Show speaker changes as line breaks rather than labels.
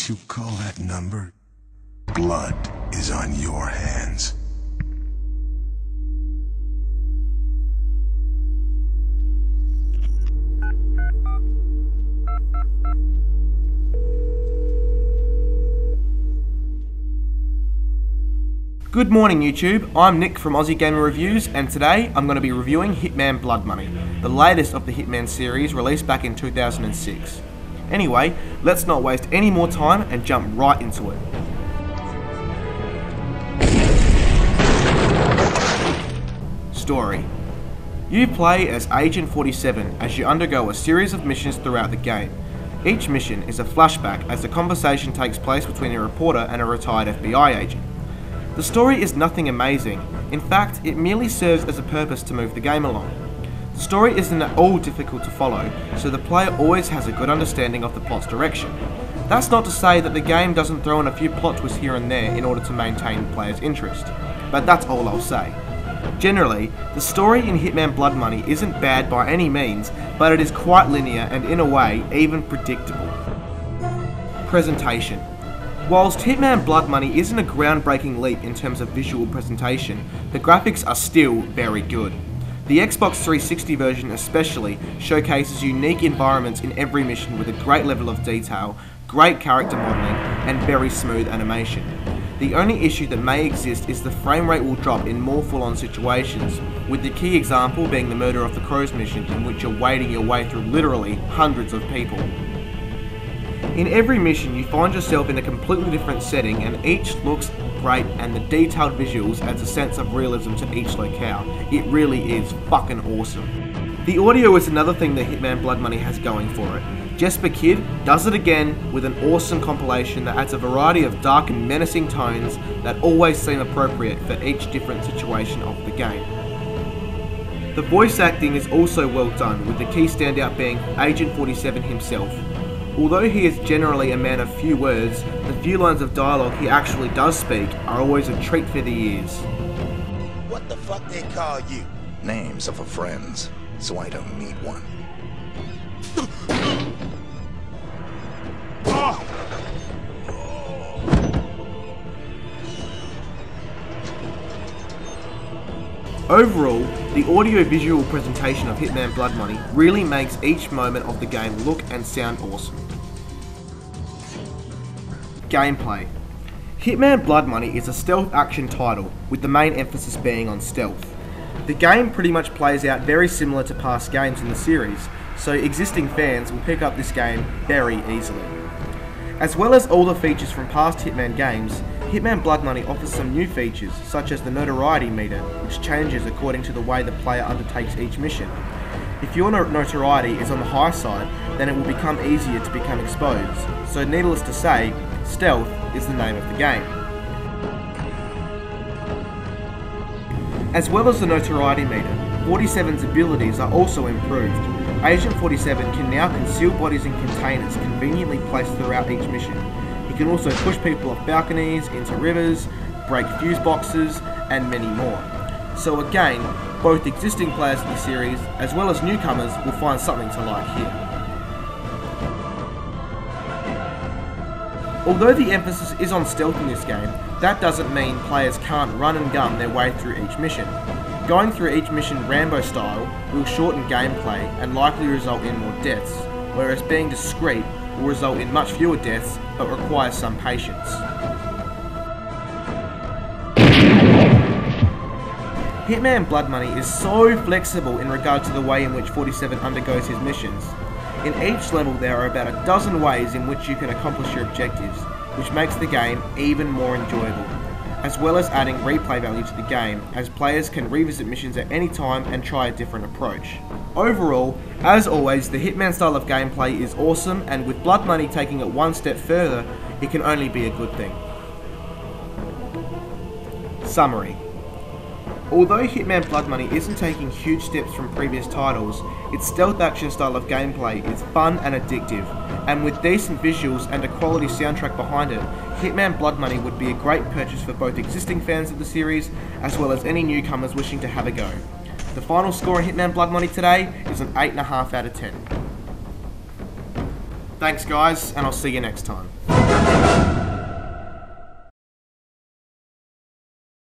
what you call that number? Blood is on your hands.
Good morning YouTube, I'm Nick from Aussie Gamer Reviews, and today I'm going to be reviewing Hitman Blood Money, the latest of the Hitman series released back in 2006. Anyway, let's not waste any more time and jump right into it. Story. You play as Agent 47 as you undergo a series of missions throughout the game. Each mission is a flashback as the conversation takes place between a reporter and a retired FBI agent. The story is nothing amazing. In fact, it merely serves as a purpose to move the game along. The story isn't at all difficult to follow, so the player always has a good understanding of the plot's direction. That's not to say that the game doesn't throw in a few plot twists here and there in order to maintain the player's interest, but that's all I'll say. Generally, the story in Hitman Blood Money isn't bad by any means, but it is quite linear and in a way, even predictable. Presentation. Whilst Hitman Blood Money isn't a groundbreaking leap in terms of visual presentation, the graphics are still very good. The Xbox 360 version especially showcases unique environments in every mission with a great level of detail, great character modelling, and very smooth animation. The only issue that may exist is the frame rate will drop in more full-on situations, with the key example being the Murder of the Crows mission in which you're wading your way through literally hundreds of people. In every mission you find yourself in a completely different setting and each looks great, and the detailed visuals adds a sense of realism to each locale. It really is fucking awesome. The audio is another thing that Hitman Blood Money has going for it. Jesper Kid does it again with an awesome compilation that adds a variety of dark and menacing tones that always seem appropriate for each different situation of the game. The voice acting is also well done, with the key standout being Agent 47 himself. Although he is generally a man of few words, the few lines of dialogue he actually does speak are always a treat for the ears.
What the fuck they call you? Names of a friends, so I don't need one.
Overall, the audio-visual presentation of Hitman Blood Money really makes each moment of the game look and sound awesome. Gameplay. Hitman Blood Money is a stealth action title, with the main emphasis being on stealth. The game pretty much plays out very similar to past games in the series, so existing fans will pick up this game very easily. As well as all the features from past Hitman games, Hitman Blood Money offers some new features, such as the notoriety meter, which changes according to the way the player undertakes each mission. If your notoriety is on the high side, then it will become easier to become exposed, so needless to say, stealth is the name of the game. As well as the notoriety meter, 47's abilities are also improved. Agent 47 can now conceal bodies in containers conveniently placed throughout each mission. He can also push people off balconies, into rivers, break fuse boxes, and many more. So again, both existing players of the series, as well as newcomers, will find something to like here. Although the emphasis is on stealth in this game, that doesn't mean players can't run and gun their way through each mission. Going through each mission Rambo style will shorten gameplay and likely result in more deaths, whereas being discreet will result in much fewer deaths but requires some patience. Hitman Blood Money is so flexible in regard to the way in which 47 undergoes his missions. In each level there are about a dozen ways in which you can accomplish your objectives, which makes the game even more enjoyable, as well as adding replay value to the game, as players can revisit missions at any time and try a different approach. Overall, as always, the Hitman style of gameplay is awesome, and with Blood Money taking it one step further, it can only be a good thing. Summary. Although Hitman Blood Money isn't taking huge steps from previous titles, its stealth action style of gameplay is fun and addictive, and with decent visuals and a quality soundtrack behind it, Hitman Blood Money would be a great purchase for both existing fans of the series, as well as any newcomers wishing to have a go. The final score in Hitman Blood Money today is an 8.5 out of 10. Thanks guys, and I'll see you next time.